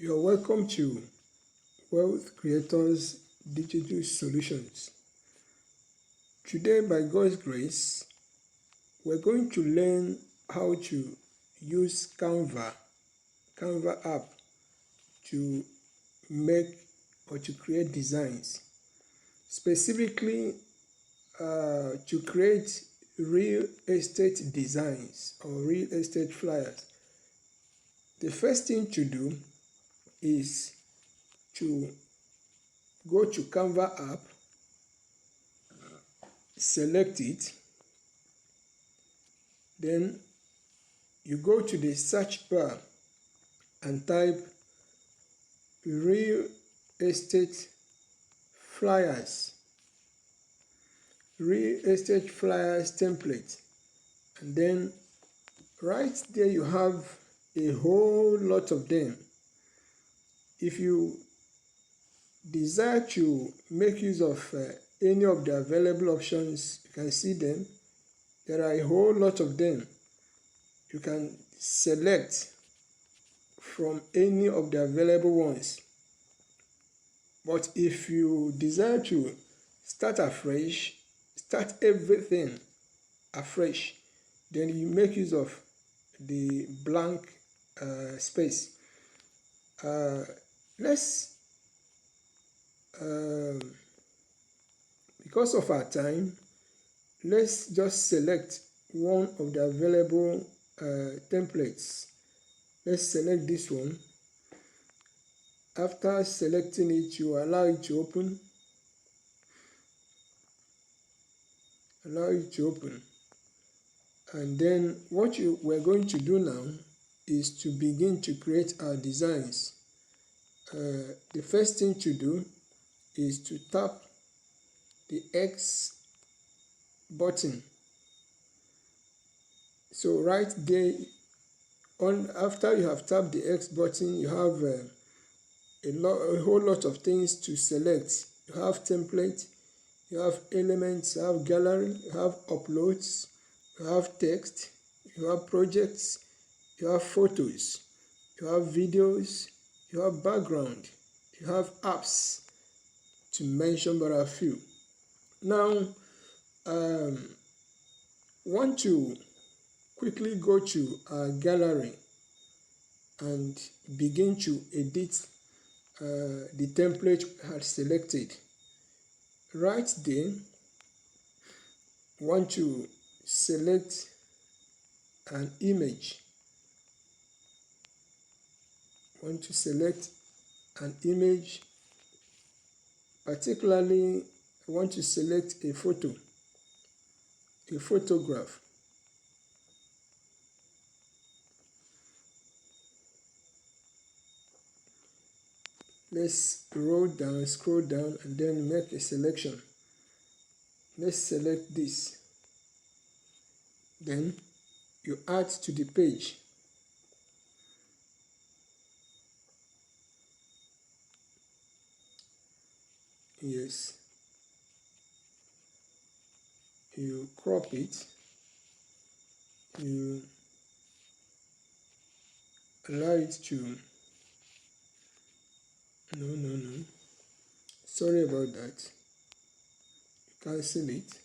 You're welcome to Wealth Creators Digital Solutions. Today, by God's grace, we're going to learn how to use Canva app to make or to create designs, specifically to create real estate designs or real estate flyers. The first thing to do is to go to Canva app, select it, then you go to the search bar and type real estate flyers, template, and then right there you have a whole lot of them. If you desire to make use of any of the available options, you can see them. There are a whole lot of them. You can select from any of the available ones. But if you desire to start afresh, start everything afresh, then you make use of the blank space. Because of our time, let's just select one of the available templates. Let's select this one. After selecting it, you allow it to open. And then what we're going to do now is to begin to create our designs. The first thing to do is to tap the X button. So right there, after you have tapped the X button, you have a whole lot of things to select. You have template, you have elements, you have gallery, you have uploads, you have text, you have projects, you have photos, you have videos, you have background, you have apps, to mention but a few. Now, want to quickly go to our gallery and begin to edit the template we had selected. Right there, want to select an image. Particularly I want to select a photograph. Let's scroll down, and then make a selection. Let's select this. Then you add to the page. Yes. You crop it. You allow it to... No. Sorry about that. Cancel it.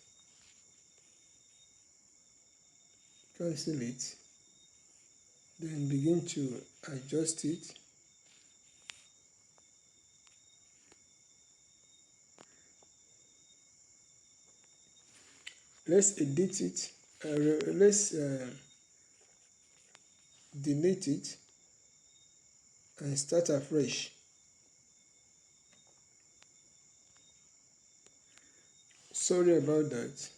Then begin to adjust it. Let's edit it. Let's delete it and start afresh. Sorry about that.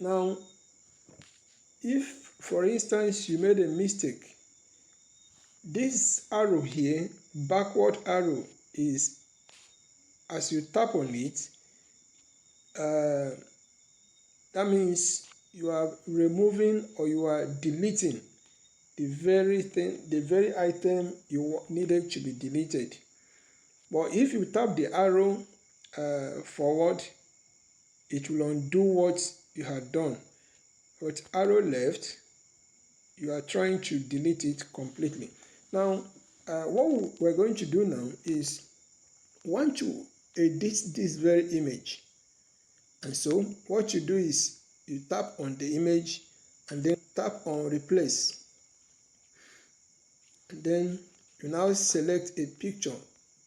Now, if for instance you made a mistake, this arrow here, backward arrow, is as you tap on it, that means you are removing or you are deleting the very item you needed to be deleted. But if you tap the arrow forward, it will undo what you had done. But arrow left, you are trying to delete it completely. Now, what we're going to do now is want to edit this very image. And so what you do is you tap on the image and then tap on replace. And then you now select a picture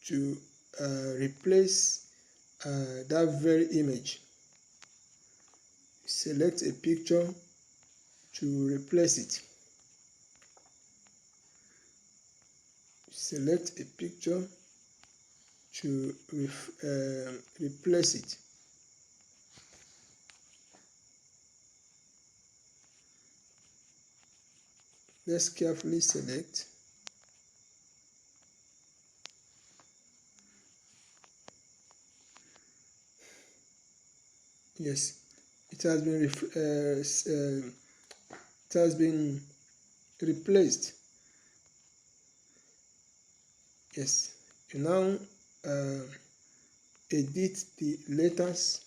to replace that very image. Select a picture to replace it. Select a picture to replace it. Let's carefully select. Yes, it has been replaced. Yes, you now edit the letters.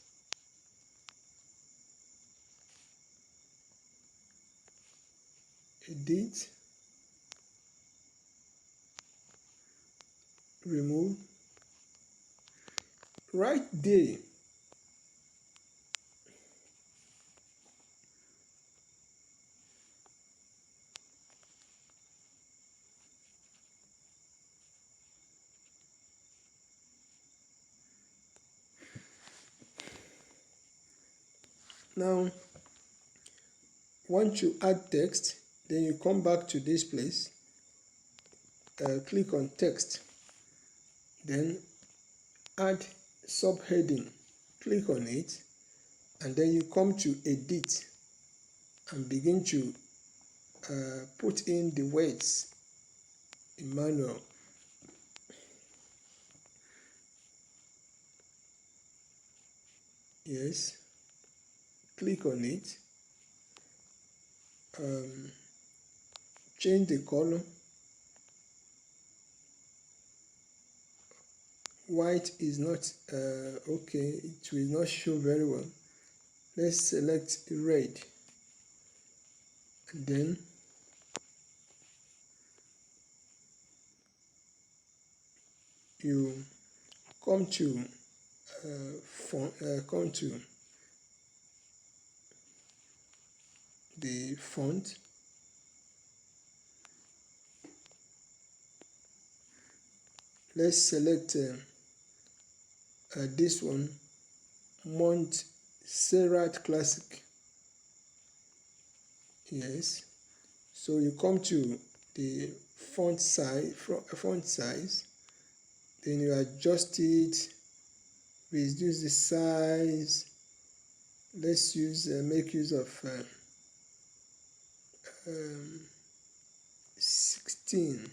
Edit, remove. Right there, now once you add text, then you come back to this place, click on text, then add subheading, click on it, and then you come to edit and begin to put in the words in manual. Yes, click on it, change the color. White is not okay, it will not show very well. Let's select red, and then you come to come to the font. Let's select this one, Montserrat Classic. Yes, so you come to the font size, then you adjust it, reduce the size. Let's make use of 16.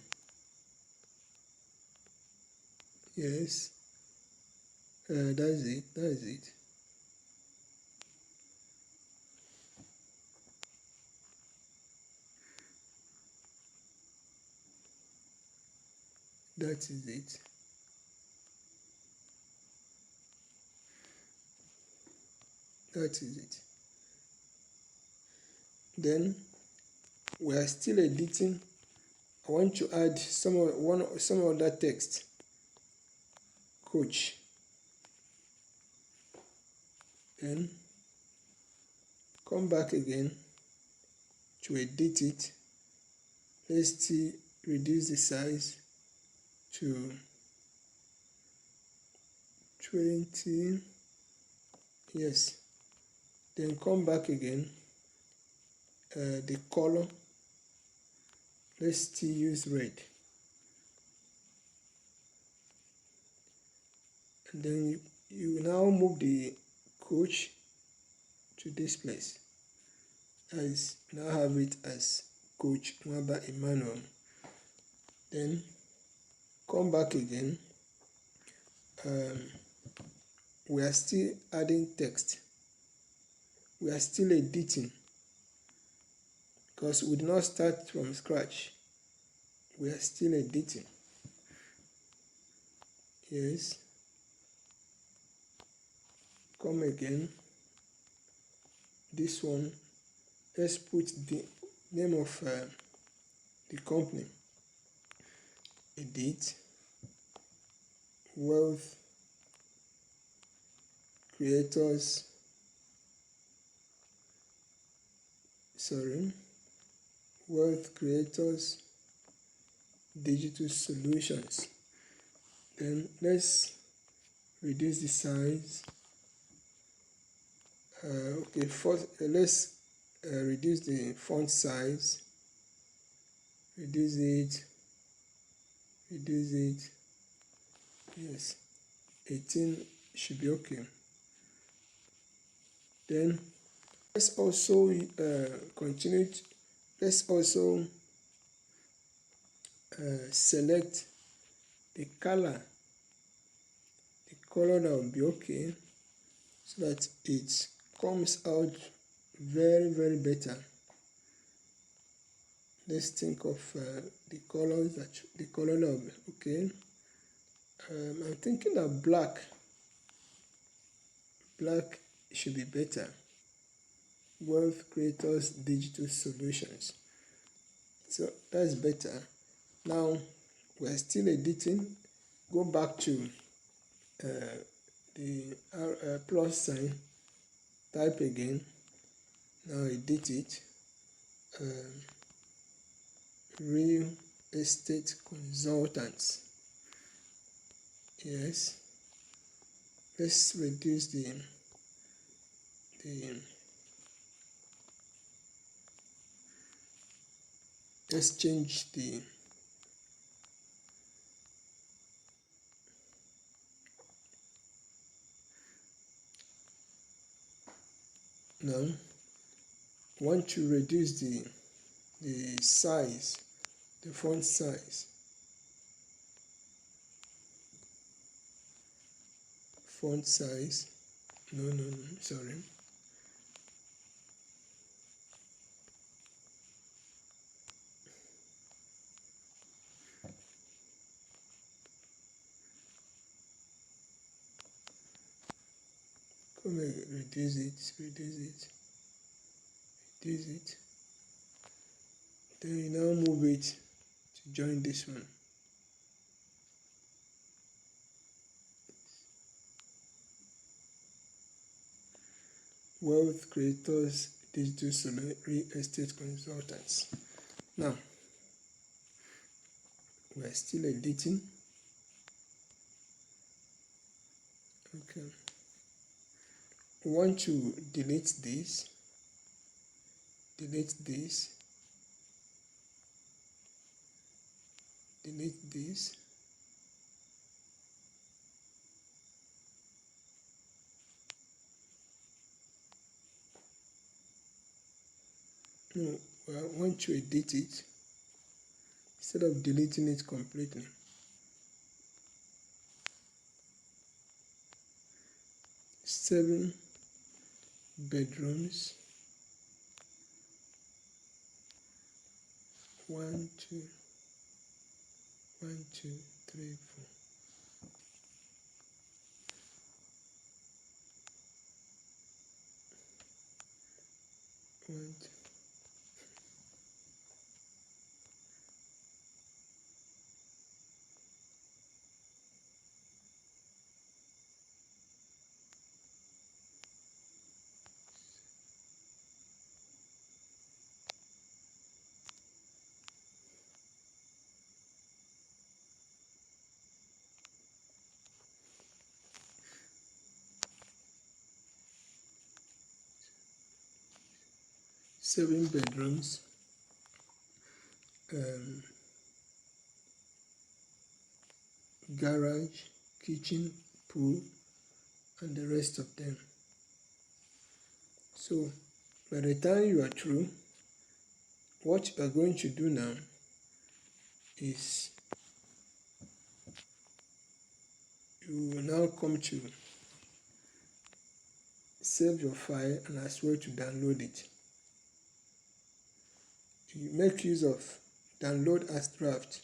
Yes, that's it. That is it. That is it. Then we are still editing. I want to add some other text. Coach. Then come back again to edit it. Let's see, reduce the size to 20. Yes, then come back again, the color, let's still use red, and then you now move the coach to this place, as now have it as Coach Mwaba Emmanuel. Then come back again, we are still adding text, we are still editing. because we did not start from scratch. We are still editing. Yes. Come again. This one, let's put the name of the company. Edit. Wealth creators. Wealth creators digital solutions. Then let's reduce the size. Okay, first let's reduce the font size. Reduce it. Yes, 18 should be okay. Then let's also continue. Let's also select the color. The color that will be okay, so that it comes out very better. Let's think of the color that will be okay. I'm thinking that black should be better. Wealth creators digital solutions. So that's better. Now we're still editing. Go back to the plus sign. Type again. Now edit it. Real estate consultants. Yes. Let's reduce the let's change the now want to reduce the size, the font size. Font size. No, sorry. Come and reduce it. Then you now move it to join this one. Wealth creators digital real estate consultants. Now we are still editing. Okay. We want to delete this. Delete this. No, I want to edit it instead of deleting it completely. Seven bedrooms. 1, 2, 3, 4. 1, 2. Seven bedrooms. Garage, kitchen, pool, and the rest of them. So by the time you are through, what you are going to do now is you will now come to save your file and as well to download it. you make use of download as draft.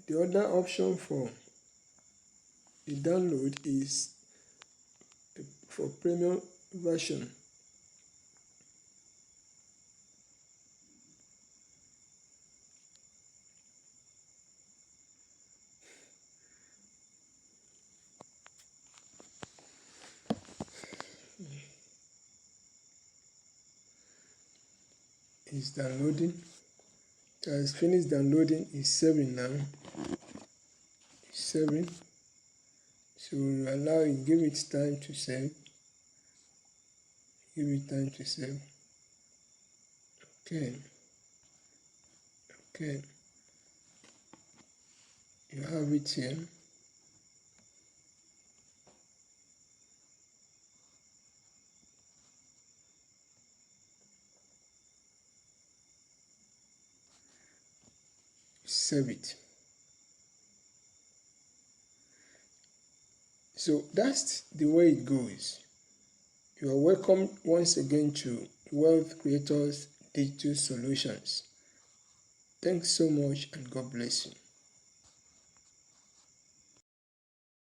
The other option for the download is for premium version. Is downloading. It has finished downloading. It's saving now. It's saving. So we'll allow it, give it time to save. Give it time to save. Okay. Okay. You have it here. Save it. So that's the way it goes. You are welcome once again to Wealth Creators Digital Solutions. Thanks so much and God bless you.